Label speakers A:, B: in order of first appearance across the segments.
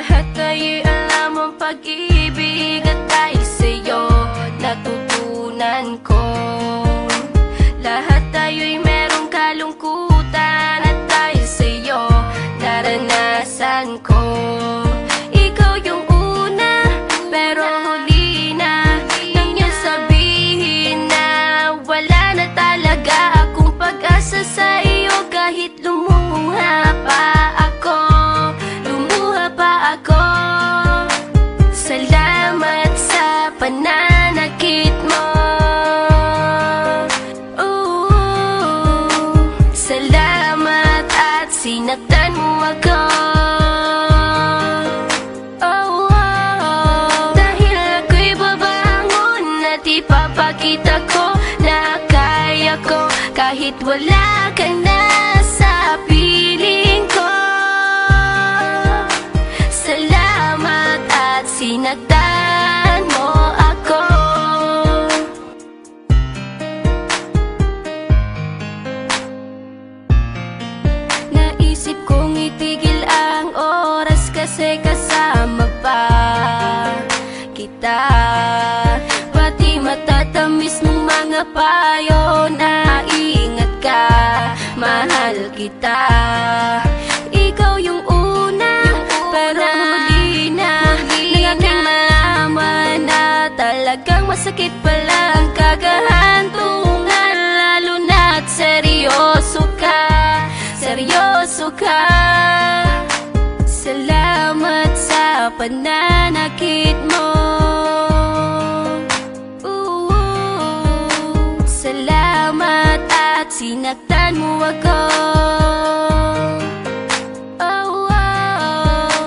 A: Lahat ay alam ang pag-ibig at dahil sa'yo natutunan ko. Lahat tayo'y merong kalungkutan at dahil sa'yo naranasan ko. Ikaw yung una pero huli na nang iyong sabihin na wala na talaga akong pag-asa sa iyo. Kahit lumuha pa ako, salamat sa pananakit mo. Salamat at sinaktan mo ako. Dahil ako'y babangon at ipapakita ko na kaya ko kahit wala ka na sa piling ko. Salamat at sinaktan mo ako. Naisip kong itigil ang oras kasi kasama pa kita. Pati matatamis ng mga payo na ingat ka, mahal kita. Ikaw yung una pero huli na nang aking malaman na talagang masakit pala ang kagahantungan. Lalo na't seryoso ka, seryoso ka. Salamat sa pananakit mo. Salamat at sinaktan mo ako.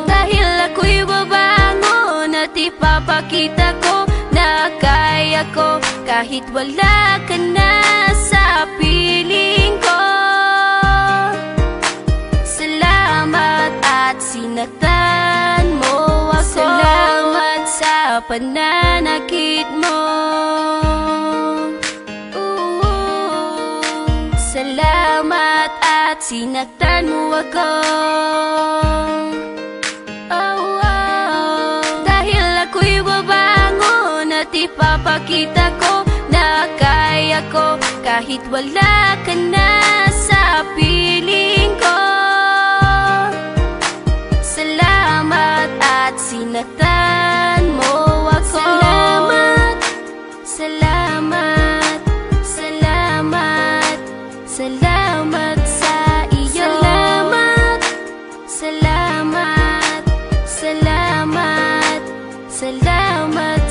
A: Dahil ako'y babangon at ipapakita ko na kaya ko kahit wala ka na sa piling ko. Salamat at sinaktan mo ako. Salamat sa pananakit mo. Salamat at sinaktan mo ako. Dahil ako'y babangon at ipapakita ko na kaya ko kahit wala ka na sa piling ko. Salamat at sinaktan mo ako. Salamat, salamat, salamat, salamat sa iyo. Salamat, salamat, salamat, salamat.